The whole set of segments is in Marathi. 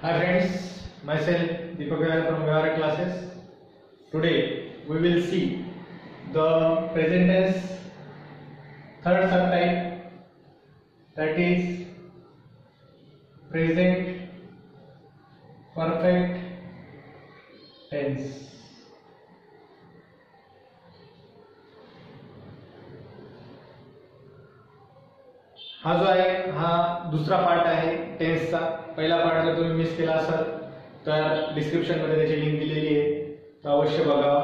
Hi friends, myself Deepak Vyara from Vyara classes. Today we will see the present tense third subtype, that is present perfect tense. हा जो आहे हा दुसरा पार्ट आहे टेन्सचा. पहिला पार्ट जर तुम्ही मिस केला असाल तर डिस्क्रिप्शन मध्ये त्याची लिंक दिलेली आहे, तर अवश्य बघा.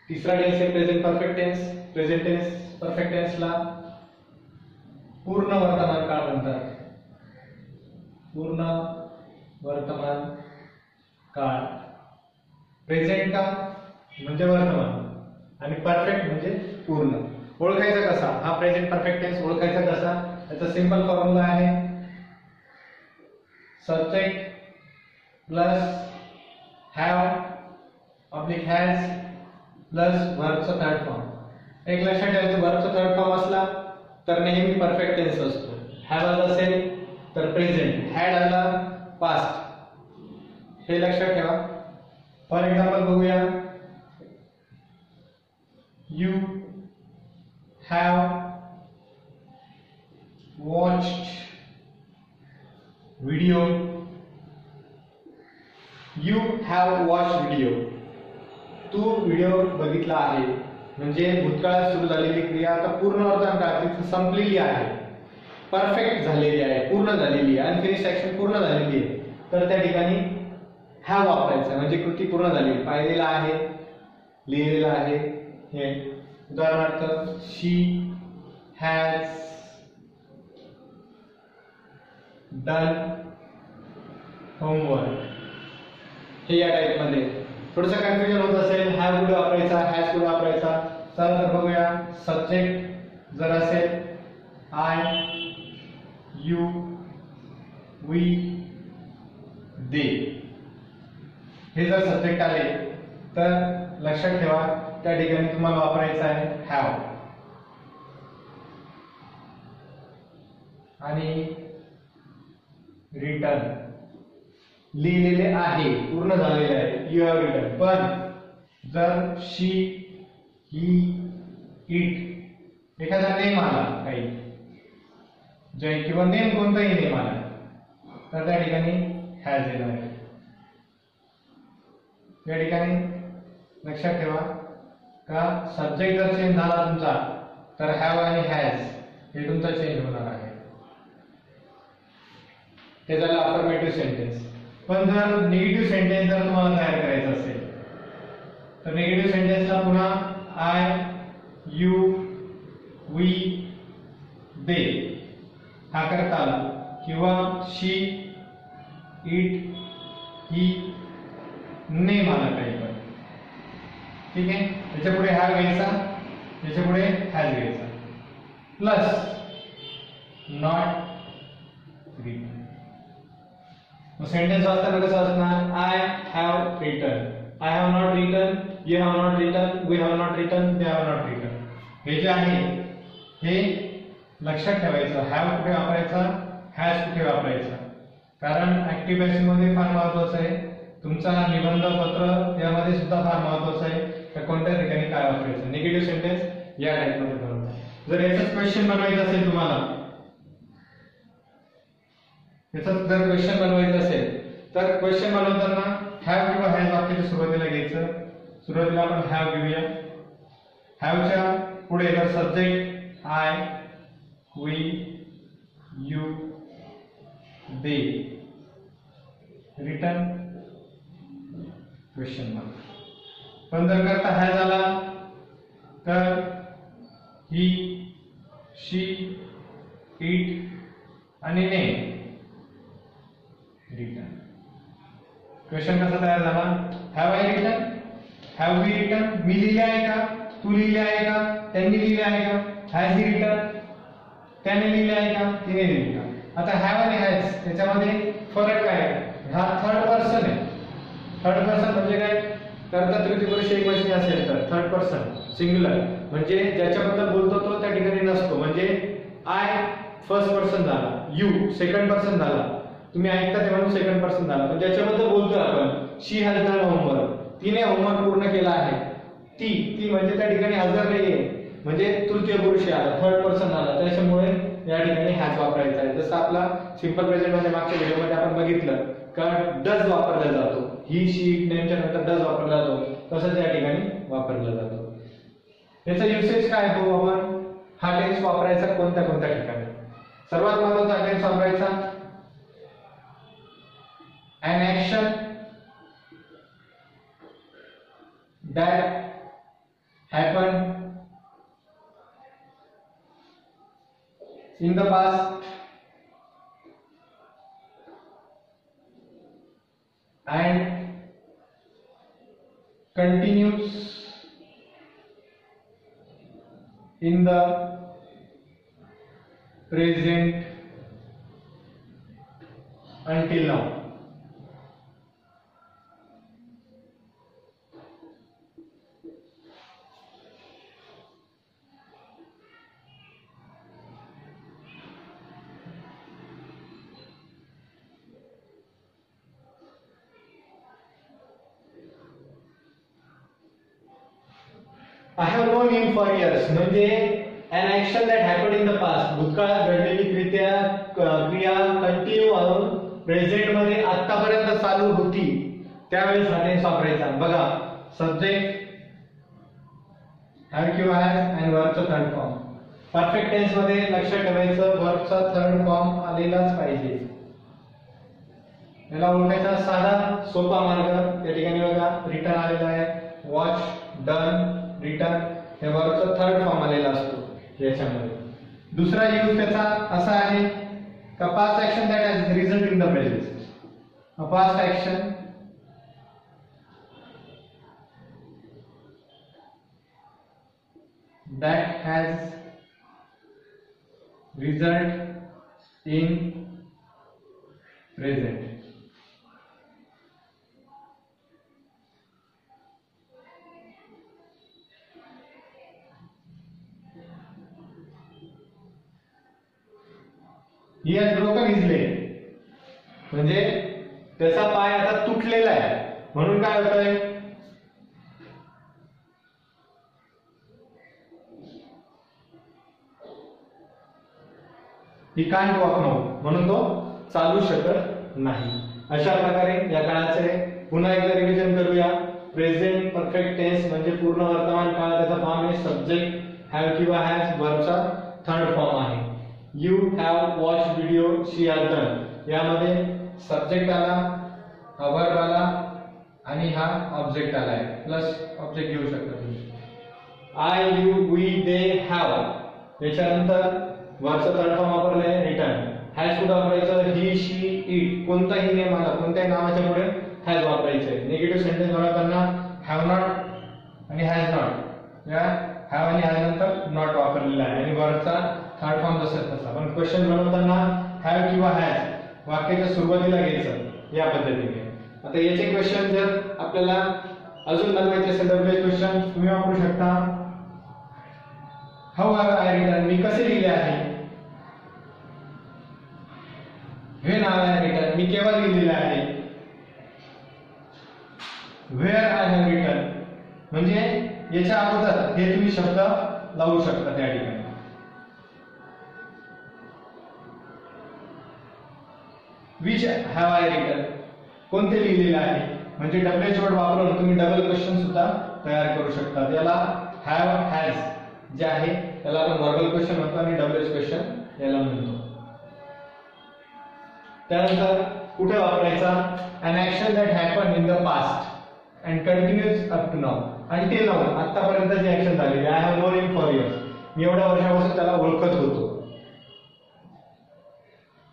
तिसरा टेन्स आहे present perfect tense. Present tense perfect टेन्सला पूर्ण वर्तमान काळ म्हणतात. पूर्ण वर्तमान काळ. प्रेझेंट का म्हणजे वर्तमान आणि परफेक्ट म्हणजे पूर्ण. ओळखायचा कसा हा प्रेझेंट परफेक्ट टेन्स ओळखायचा कसा, याचा सिंपल फॉर्म्युला आहे subject plus have oblique has plus वर्बचा थर्ड फॉर्म. एक लक्षात ठेवायचं, वर्बचा थर्ड फॉर्म असला तर नेहमी परफेक्ट टेन्स असतो. हॅव आला असेल तर प्रेझेंट, हॅड आला पास्ट, हे लक्षात ठेवा. फॉर एक्झाम्पल बघूया, you have watched video. You have watched video. तू व्हिडिओ बघितला आहे म्हणजे भूतकाळात सुरू झालेली क्रिया आता पूर्ण वर्तमान काळात संपलेली आहे, परफेक्ट झालेली आहे, पूर्ण झालेली आहे, अनफिनिश्ड ऍक्शन पूर्ण झालेली आहे. तर त्या ठिकाणी हॅव वापरायचा म्हणजे कृती पूर्ण झाली, पाहिलेला आहे, लिहिलेला आहे. हे उदाहरणार्थ शी हॅज डन होमवर्क, हे या टाइप मध्ये. थोडंसं कन्फ्युजन होत असेल, हॅव कुठे वापरायचा, हॅज कुठे वापरायचा. चला तर बघूया. सब्जेक्ट जर असेल आय, यू, वी, दे, हे जर सब्जेक्ट आले तर लक्षात ठेवा त्या ठिकाणी तुम्हाला वापरायचा आहे हॅव. आणि रिटर्न, लिहिलेले आहे, पूर्ण झालेले आहे, यू हॅव रिटर्न. पण जर शी, ही, इट एखादा नेम आला काही जय किंवा नेम कोणताही नेम आला तर त्या ठिकाणी हॅज येणार आहे. या ठिकाणी लक्षात ठेवा का सब्जेक्ट जर चेंज झाला तुमचा तर हॅव आणि हॅज हे तुमचा चेंज होणार आहे. ते झालं अफर्मेटिव्ह सेंटेन्स. पण जर निगेटिव्ह सेंटेन्स जर तुम्हाला तयार करायचं असेल तर निगेटिव्ह सेंटेन्सला पुन्हा आय, यू, वी, दे हा करता आला किंवा शी, इट, ही, नेम आला काही पण, ठीक आहे. त्याच्या पुढे हॅव घ्यायचा, त्याच्या पुढे हॅज घ्यायचा, प्लस नॉट रिटन. मग सेंटेन्स वाचताना कसं असणार, I have written, I have not written, you have not written, we have not written, they have not written. हे जे आहे हे लक्षात ठेवायचं. हॅव कुठे वापरायचा, हॅज कुठे वापरायचा, कारण ऍक्टिव्ह पॅसिव्ह मध्ये फार महत्वाचं आहे. तुमचा निबंध पत्र यामध्ये सुद्धा फार महत्वाचं आहे तर कोणत्या ठिकाणी काय वापरायचं. निगेटिव्ह सेंटेन्स या टाइप मध्ये बनवता. जर याचाच क्वेश्चन बनवायचं असेल तुम्हाला, याचाच जर क्वेश्चन बनवायचं असेल तर क्वेश्चन बनवताना हॅव किंवा हॅज वाक्याच्या सुरुवातीला घ्यायचं. सुरुवातीला आपण हॅव घेऊया. हॅवच्या पुढे जर subject I, we, you, they, return question mark. पण जर करता हॅज आला तर ही, शी, इट आणि नेम, रिटर्न. क्वेश्चन कसा तयार झाला, have I written, have we written, मी लिहिले आहे का, तू लिहिले आहे का, त्यांनी लिहिले आहे का, हॅज ही रिटन, त्याने लिहिले आहे का, तिने लिहिले का. आता हॅव आणि हॅज त्याच्यामध्ये फरक काय आहे, हा थर्ड पर्सन आहे. थर्ड पर्सन म्हणजे काय, कर्ता तृतीय पुरुष एकवचनी असेल तर थर्ड पर्सन सिंग्युलर म्हणजे ज्याच्याबद्दल बोलतो तो त्या ठिकाणी नसतो. म्हणजे आय फर्स्ट पर्सन झाला, यू सेकंड पर्सन झाला, तुम्ही ऐकता ते म्हणून सेकंड पर्सन झाला. पण ज्याच्याबद्दल बोलतोय आपण, शी हॅज डन होमवर्क, तिने होमवर्क पूर्ण केला आहे. ती म्हणजे त्या ठिकाणी हजर नाहीये, म्हणजे तृतीय पुरुष आला, थर्ड पर्सन आला, त्याच्यामुळे या ठिकाणी हॅज वापरायचा आहे. जसं आपला सिंपल प्रेझेंट मध्ये मागच्या व्हिडिओमध्ये आपण बघितलं का डज वापरला जातो, ही शी नेमच्या नंतर डज वापरला जातो, तसंच या ठिकाणी वापरला जातो. याचा युसेज काय हो, आपण हा टेन्स वापरायचा कोणत्या कोणत्या ठिकाणी. सर्वात महत्त्वाचा टेन्स वापरायचा an action that happened in the past and continues in the present until now. I have known him for years म्हणजे an action that happened in the past, भूतकाळात घडलेली क्रिया कंटिन्यू होऊन प्रेझेंट मध्ये आतापर्यंत चालू होती, त्यावेळेस हा टेन्स वापरायचा. बघा, सब्जेक्ट हॅव किंवा हॅज आणि वर्बचा थर्ड फॉर्म. परफेक्ट टेन्स मध्ये लक्षात ठेवायचं, वर्बचा थर्ड फॉर्म आलेलाच पाहिजे. याला ओळखायचा साधा सोपा मार्ग, या ठिकाणी बघा रिटर्न आलेला आहे, वॉच, डन, रिटर्न, हे वर्बचा थर्ड फॉर्म आलेला असतो याच्यामध्ये. दुसरा यूज त्याचा असा आहे का past action that has result in the present. A past action that has result in present. He has broken his leg, म्हणजे त्याचा पाय आता तुटलेला आहे, म्हणून काय होतंय, ही कांट वॉक नाउ, म्हणून तो चालू शकत नाही. अशा प्रकारे या काळाचे पुन्हा एकदा रिव्हिजन करूया. प्रेझेंट परफेक्ट टेन्स म्हणजे पूर्ण वर्तमान काळ, त्याचा फॉर्म आहे सब्जेक्ट हॅव किंवा हॅज, वर्बचा थर्ड फॉर्म आहे. You have watch video, she has done, यामध्ये सब्जेक्ट आला, हा वर्ब आला आणि हा ऑब्जेक्ट आलाय, प्लस ऑब्जेक्ट घेऊ शकता तुम्ही. I, you, we, they, have, याच्यानंतर वर्बचा थर्ड फॉर्म वापरलाय रिटर्न. हॅज कुठं वापरायचं, ही, शी, इट, कोणताही नेम आला, कोणत्याही नावाच्या पुढे हॅज वापरायचंय. निगेटिव्ह सेंटेन्स बनवताना हॅव नॉट आणि हॅज नॉट, या हॅव आणि हॅज नंतर नॉट वापरलेला आहे आणि वर्बचा थर्ड फॉर्म जसं तसा. पण क्वेश्चन बनवताना हॅव किंवा हॅज वाक्याच्या सुरुवातीला घ्यायचं या पद्धतीने. आता याचे क्वेश्चन जर आपल्याला अजून बनवायचे असेल तर क्वेश्चन तुम्ही वापरू शकता. हाऊ हॅव आय रिटन, मी कसे लिहिले आहे. व्हेन हॅव आय रिटन, मी केव्हा लिहिलेले आहे. वेअर आय हॅव रिटन, म्हणजे याच्या अगोदर हे तुम्ही शब्द लावू शकता त्या ठिकाणी. विच हॅव आय रिटन, कोणते लिहिलेले आहे, म्हणजे डब्ल्यूएच वर्ड वापरून तुम्ही डबल क्वेश्चन सुद्धा तयार करू शकता. याला हॅव हॅज जे आहे त्याला आपण वर्बल क्वेश्चन म्हणतो आणि डब्ल्यूएच क्वेश्चन याला म्हणतो. त्यानंतर कुठे वापरायचा, an action that happened in the past and continues up to now, until now, आतापर्यंत जी ऍक्शन झालेली. I have known him for years, मी एवढ्या वर्षापासून त्याला ओळखत होतो.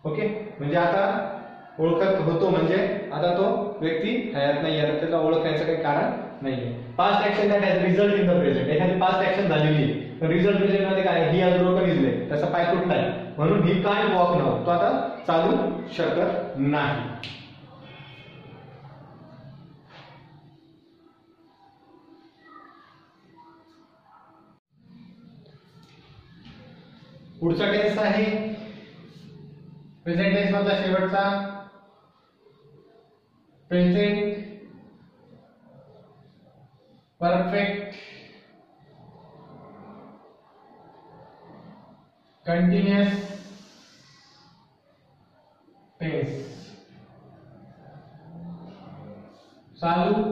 ओके, म्हणजे आता ओळखत होतो म्हणजे आता तो व्यक्ती हयात नाही, आता त्याला ओळखायचं काही कारण नाहीये. Past action that has result in the present, एखादी पास्ट ऍक्शन झालेली आहे पण रिझल्ट प्रेझेंट मध्ये काय, he has broken his leg, त्याचा पाय तुटलाय म्हणून ही कांट वॉक नाउ, तो आता चालू शकत नाही. पुढचा टेन्स आहे प्रेझेंट टेन्स मधला शेवटचा प्रेझेंट परफेक्ट कंटिन्युअस टेन्स, चालू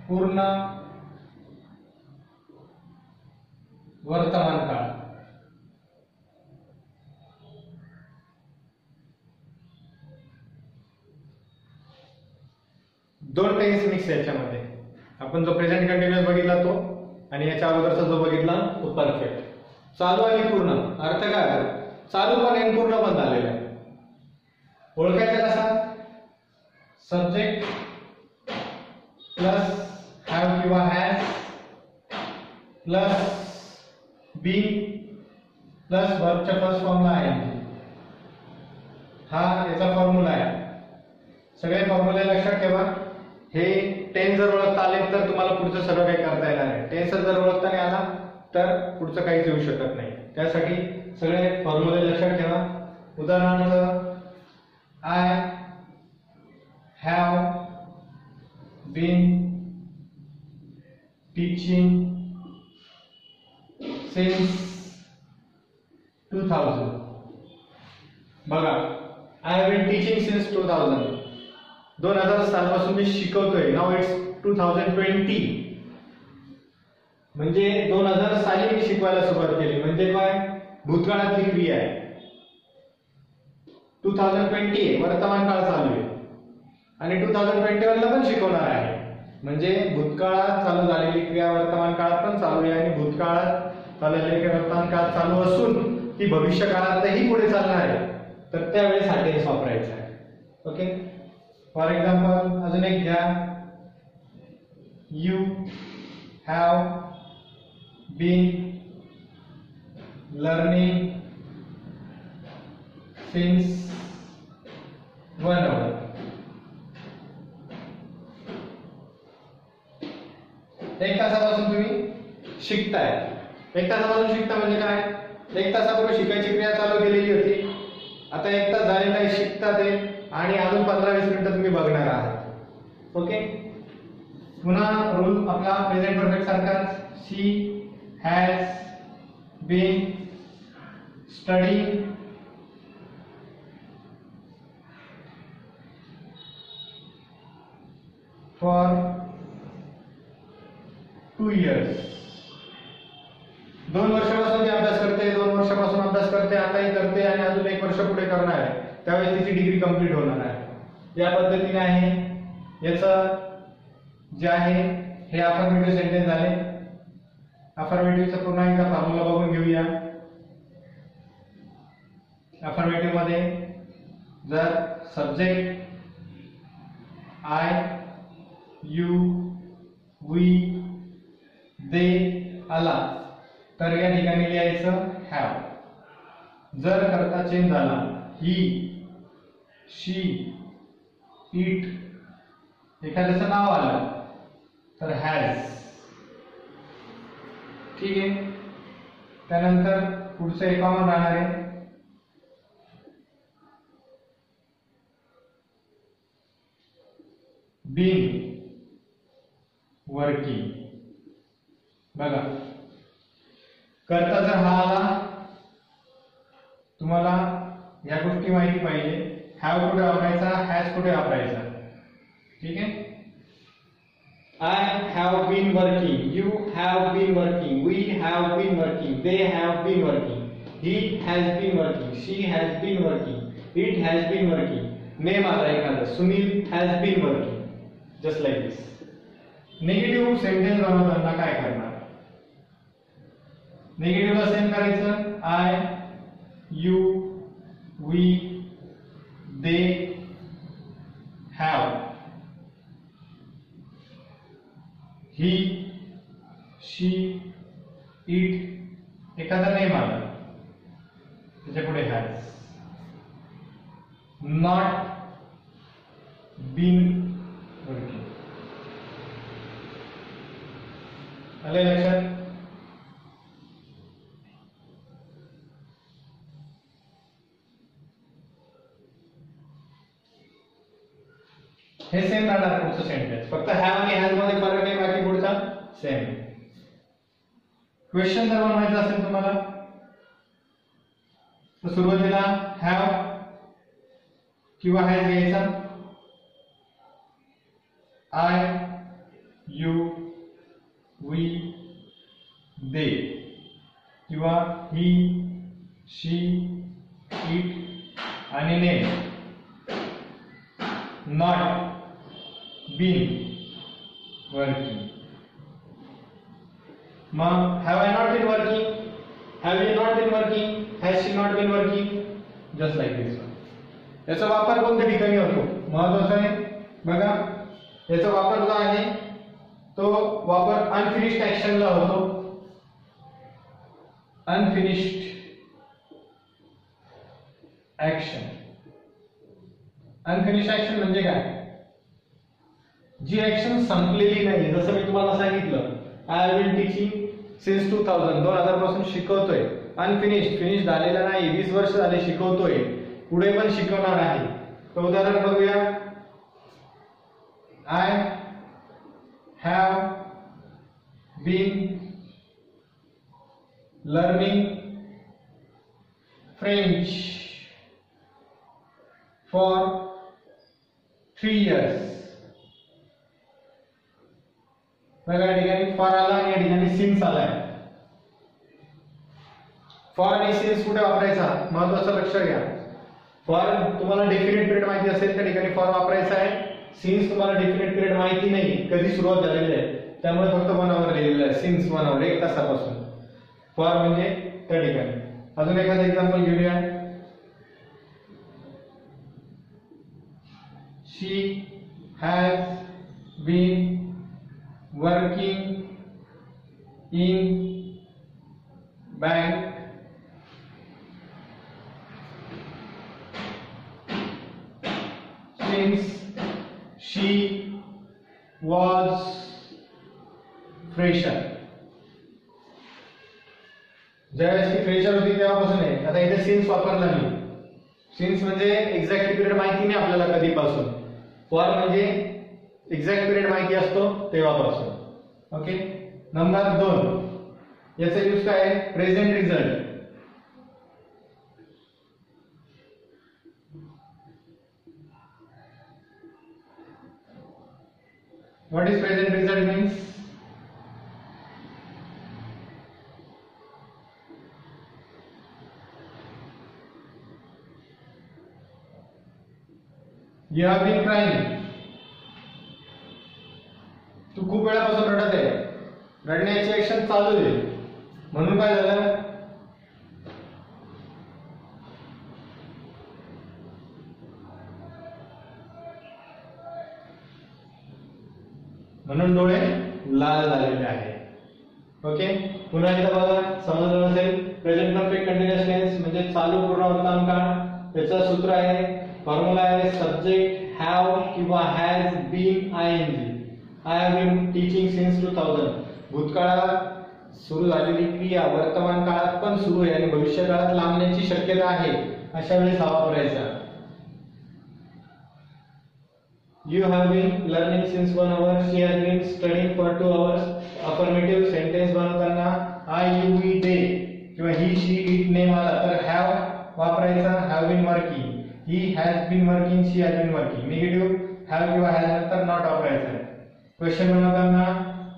पूर्ण वर्तमान काळ, दोन टेन्स मिक्स याच्यामध्ये. आपण जो प्रेझेंट कंटिन्युअस बघितला तो आणि याच्या अगोदरचा जो बघितला तो परफेक्ट. चालू आणि पूर्ण अर्थ काय होतो? चालू पण आणि पूर्ण पण झालेला आहे. ओळखायचं कसा? सब्जेक्ट प्लस हॅव किंवा हॅज प्लस बीन प्लस वर्बच्या फर्स्ट फॉर्मला आहे. हा याचा फॉर्म्युला आहे. सगळे फॉर्म्युले लक्षात ठेवा. हे टेन्स जर ओळखता आले तर तुम्हाला पुढचं सर्व काही करता येणार आहे. टेन्स जर ओळखता नाही आला तर पुढचं काहीच येऊ शकत नाही. त्यासाठी सगळे फॉर्म्युले लक्षात ठेवा. उदाहरणार्थ I have been teaching since 2000. बघा, I have been teaching since 2000. 2000 सालपासून मी शिकवतोय. Now it's 2020. म्हणजे 2000 साली मी शिकवायला सुरुवात केली. म्हणजे काय? भूतकाळातली क्रिया आहे. 2020 वर्तमान काळ चालू आहे आणि 2021 ला पण शिकवणार आहे. म्हणजे भूतकाळात चालू झालेली क्रिया वर्तमान काळात पण चालू आहे आणि भूतकाळात चाललेली क्रिया वर्तमान काळात चालू असून ती भविष्य काळातही पुढे चालणार आहे. तर त्यावेळेस हा टेन्स वापरायचा आहे. ओके. फॉर एक्झाम्पल अजून एक घ्या. You have been learning since 1 hour. एक तासापासून तुम्ही शिकताय. एक तासापासून शिकता म्हणजे काय? एक तासापूर्वी शिकायची क्रिया चालू केलेली होती. आता एक तास झालेला आहे शिकता ते आणि अजून 15-20 मिनिटं तुम्ही बघणार आहात. ओके. पुन्हा रूल आपला प्रेझेंट परफेक्ट सारखाच. She has been studying for 2 years. 2 वर्षापासून ती अभ्यास करते. 2 वर्षापासून अभ्यास करते. आताही करते आणि अजून 1 वर्ष पुढे करणार आहे. त्यावेळेस तिची डिग्री कंप्लीट होणार आहे. या पद्धतीने आहे. याचं जे आहे हे अफर्मेटिव्ह सेंटेन्स झाले. अफर्मेटिव्हचा पुन्हा एकदा फॉर्म्युला बघून घेऊया. अफर्मेटिव्ह मध्ये जर सब्जेक्ट आय यू वी दे आला तर या ठिकाणी लिहायचं हॅव. जर कर्ता चेंज झाला ही शी इट एखाद्याचं नाव आलं तर हॅज. ठीक आहे. त्यानंतर पुढचं एक कॉमन राहणार आहे बीन वर्किंग. बघा, कर्ता जर हा आला तुम्हाला या गोष्टी माहिती पाहिजे. हॅव कुठे वापरायचा, हॅज कुठे वापरायचा. ठीक आहे. I have been working, you have been working, we have been working, they have been working, he has been working, she has been working, it has been working. Name आला एखादा, Sunil has been working. Just like this. Negative sentence बनवताना काय करणार? निगेटिव्हला सेम करायचं. I you we they have he she it एखादा नेम आला त्याच्या पुढे हॅज. Not been working. आले लक्षात? हे सेम राहणार पुढचं सेंटेन्स, फक्त हॅव आणि हॅज मध्ये फरक आहे, बाकी पुढचा सेम. क्वेश्चन जर बनवायचा असेल तुम्हाला तर सुरुवातीला हॅव किंवा हॅज घ्यायचा. आय, यू, वी, दे किंवा ही, शी, इट आणि नेम. Not, been, working. मग have I not been working? Have you not been working? Has she not been working? Just like this one. याचा वापर कोणत्या ठिकाणी होतो महत्वाचं आहे बघा. याचा वापर जो आहे तो वापर अनफिनिश्ड ऍक्शनला होतो. Unfinished action. अनफिनिश्ड ऍक्शन म्हणजे काय? जी ऍक्शन संपलेली नाही. जसं मी तुम्हाला सांगितलं I have been teaching since 2000 पासून शिकवतोय. अनफिनिश्ड, फिनिश झालेला नाही, 20 वर्ष झाले शिकवतोय, पुढे पण शिकवणार आहे. तर उदाहरण बघूया. I have been learning French for 3 years. बघा या ठिकाणी फॉर आला आणि या ठिकाणी सिन्स आलाय. फॉर आणि सिन्स कुठे वापरायचा महत्वाचं लक्ष घ्या. फॉर तुम्हाला डेफिनेट पिरियड माहिती असेल त्या ठिकाणी फॉर वापरायचा आहे. सिन्स तुम्हाला डेफिनेट पिरियड माहिती नाही, कधी सुरुवात झालेली आहे, त्यामुळे फक्त 1 hour लिहिलेलं आहे. सिन्स 1 hour, 1 तासापासून. फॉर म्हणजे त्या ठिकाणी. अजून एखादं एक्झाम्पल घेऊया. She has been working in bank since she was fresher. ज्यावेळेस ती फ्रेशर होती तेव्हापासून आहे. आता इथे सिन्स वापरला मी. सिन्स म्हणजे एक्झॅक्ट पिरियड माहिती नाही आपल्याला कधीपासून. फॉर म्हणजे एक्झॅक्ट पिरियड माहिती असतो तेव्हापासून. ओके. नंबर 2 याचा यूज काय आहे? Present result. What is present result means? You have been crying. तू खूप वेळापासून रडत आहे. रडण्याची ऍक्शन चालू आहे म्हणून काय झालं? म्हणून डोळे लाल झालेले आहेत. ओके. पुन्हा एकदा बघा, समजलं नसेल. प्रेझेंट परफेक्ट कंटिन्युअस टेन्स म्हणजे चालू पूर्ण वर्तमान काळ. त्याचं सूत्र आहे, फॉर्म्युला आहे सब्जेक्ट हॅव किंवा has been I N G. I have been teaching since 2000. भूतकाळात सुरू झालेली क्रिया वर्तमान काळात पण सुरू आहे आणि भविष्य काळात लांबण्याची शक्यता आहे. अशा वेळेस हा वापरायचा. You have been learning since 1 hour. She has been studying for 2 hours. Affirmative sentence बनवताना I, you, we, they किंवा he, she, it नेम आला तर have वापरायचा. have been working. He has been working. She has been working. Negative have किंवा has नंतर not वापरायचा. क्वेश्चन बनवताना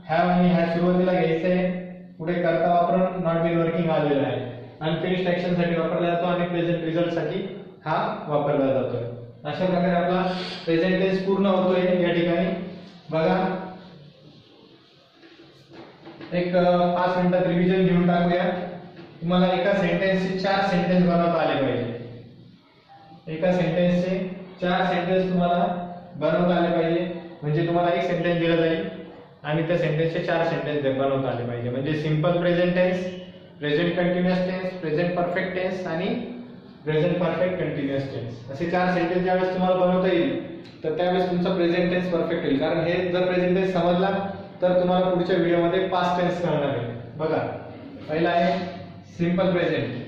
have आणि has सुरुवातीला घ्यायचंय, पुढे करता वापरून not been working आलेला आहे. अनफिनिश्ड ऍक्शन साठी वापरला जातो आणि प्रेझेंट रिझल्ट साठी हा वापरला जातो. अशा प्रकारे आपला प्रेझेंट टेन्स पूर्ण होतोय. या ठिकाणी बघा एक 5 मिनिटात रिव्हिजन घेऊन टाकूया. तुम्हाला एका सेंटेन्सचे 4 सेंटेन्स बनवता आले पाहिजे. एका सेंटेन्सचे 4 सेंटेन्स तुम्हाला बनवता आले पाहिजे. म्हणजे तुम्हाला एक सेंटेन्स दिला जाईल आणि त्या सेंटेन्सचे 4 सेंटेन्स बनवता आले पाहिजे. म्हणजे simple present tense, present continuous tense, present perfect tense आणि प्रेझेंट परफेक्ट कंटिन्युअस टेन्स. असे 4 सेंटेन्स ज्यावेळेस तुम्हाला बनवता येईल तर त्यावेळेस तुमचा प्रेझेंट टेन्स परफेक्ट होईल. कारण हे जर प्रेझेंट टेन्स समजला तर तुम्हाला पुढच्या व्हिडिओमध्ये पास्ट टेन्स कळणार आहे. बघा पहिला आहे सिंपल प्रेझेंट.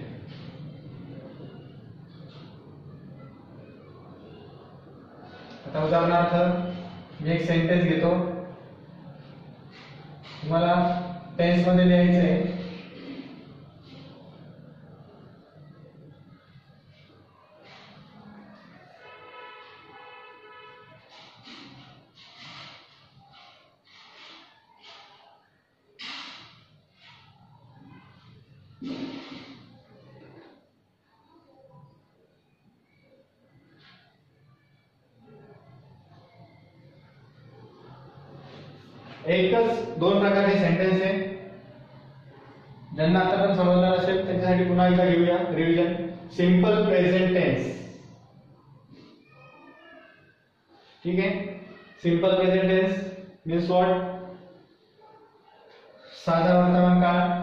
आता उदाहरणार्थ मी एक सेंटेन्स घेतो, तुम्हाला टेन्स मध्ये लिहायचं आहे. एकच दोन प्रकारचे सेंटेन्स आहे, ज्यांना आता पण समजणार असेल त्यांच्यासाठी पुन्हा एकदा घेऊया रिव्हिजन. सिंपल प्रेझेंट टेन्स, ठीक आहे. Simple present tense means what? साधा वर्तमान काळ,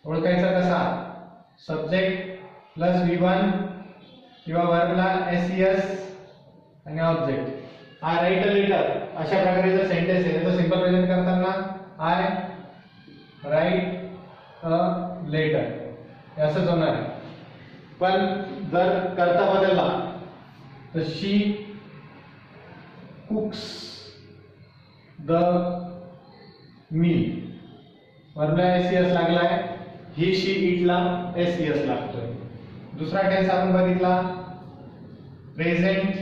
ओळखायचा कसा? सब्जेक्ट प्लस V1 किंवा वर्बला SES आणि object. I write a letter, अशा प्रकारचे सेंटेन्स आहे. त्याचं सिंपल प्रेझेंट करताना आय राईट अ लेटर असंच होणार आहे. पण जर कर्ता बदलला तर शी कुक्स द मील, वर्बला SES लागलाय, ही शी इटला SES लागतोय. दुसरा टेन्स आपण बघितला प्रेझेंट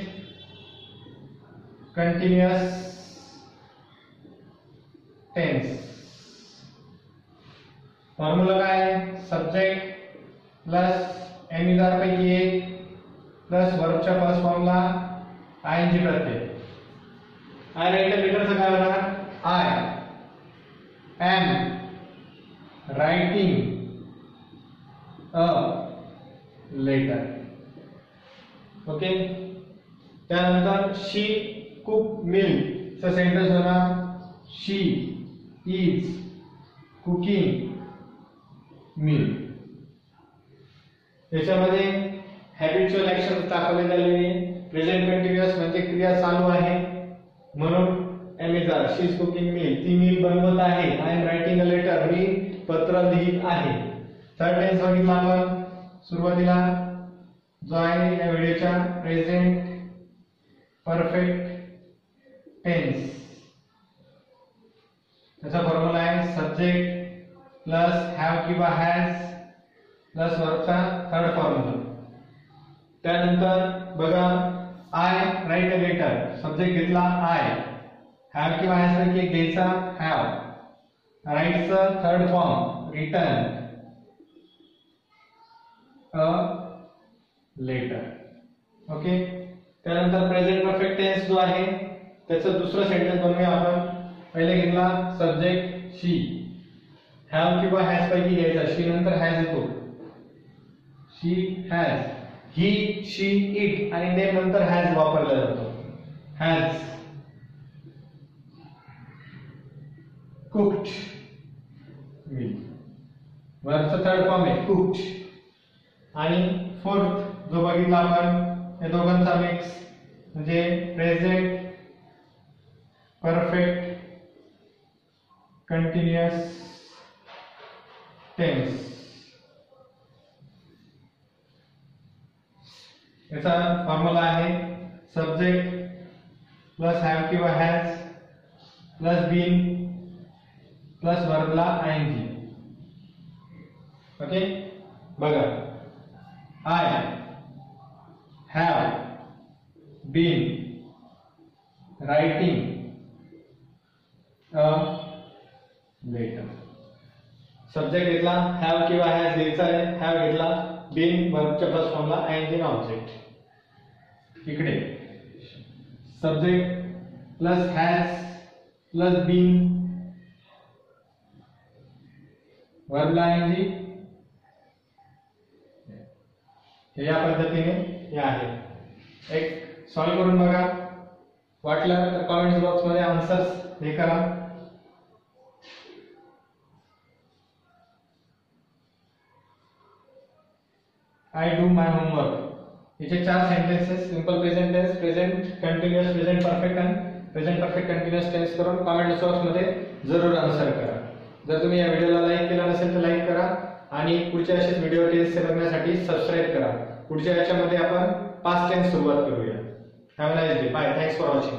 कंटिन्युअस टेन्स. फॉर्म्युला काय आहे? सब्जेक्ट प्लस एमिदार पैकी एक प्लस वर्बच्या फर्स्ट फॉर्मला ING प्रत्यय. आय राईट अ लेटरचं काय होणार? I am writing a letter. Okay. त्यानंतर शी कुक मिल्क चा सेंटेन्स होणार शी इज कुकिंग मिल्क. याच्यामध्ये हॅबिच्युअल ऍक्शन दाखवले झालेले. प्रेझेंट कंटिन्युअस म्हणजे क्रिया चालू आहे, म्हणून am is are she is cooking milk, ती मिल्क बनवत आहे. I am writing a letter, मी पत्र लिहित आहे. थर्ड टेन्स बघितला आपण सुरुवातीला जो आहे या व्हिडिओच्या, प्रेझेंट परफेक्ट टेन्स. त्याचा फॉर्म्युला आहे सब्जेक्ट प्लस हॅव किंवा हॅज प्लस वर्बचा थर्ड फॉर्म्युला. त्यानंतर बघा I write a letter, subject घेतला आय, हॅव किंवा हॅज पैकी एक घ्यायचा हॅव, राईटचा third form written a letter. Okay. त्यानंतर प्रेझेंट परफेक्ट टेन्स जो आहे त्याचं दुसरं सेंटेन्स बनवूया आपण. पहिले घेतला सब्जेक्ट शी, हॅव किंवा हॅज पैकी घ्यायचा, शी नंतर हॅज येतो, शी हॅज, ही शी इट आणि नेम नंतर हॅज वापरला जातो. हॅज कुक्ड मिल्क, वरचा थर्ड फॉर्म आहे कुक्ड. आणि फोर्थ जो बघितला आपण या दोघांचा मिक्स म्हणजे प्रेझेंट परफेक्ट कंटिन्युअस टेन्स. याचा फॉर्म्युला आहे सब्जेक्ट प्लस हॅव किंवा हॅज प्लस बीन प्लस वर्बला ING. ओके. बघा I have been writing a letter. Subject घेतला have किंवा has घ्यायचा आहे, have घेतला, been वर्बच्या फर्स्ट फॉर्मला ING ऑब्जेक्ट. इकडे subject plus has plus been वर्बला ING. हे या पद्धतीने हे आहे. एक सॉल्व करून बघा, वाटलं तर कमेंट्स बॉक्स मध्ये आन्सर्स हे करा. I do my homework. याचे 4 sentences simple present tense, present continuous, present perfect आणि प्रेझेंट परफेक्ट कंटिन्युअस टेन्स करून कमेंट बॉक्स मध्ये जरूर आन्सर करा. जर तुम्ही या व्हिडिओला लाईक केला नसेल तर लाईक करा आणि पुढच्या असेच व्हिडिओ टेन्स बघण्यासाठी सबस्क्राईब करा. पुढच्या याच्यामध्ये आपण पास्ट टेन्स सुरुवात करूया. Have a nice day. Bye. Thanks for watching.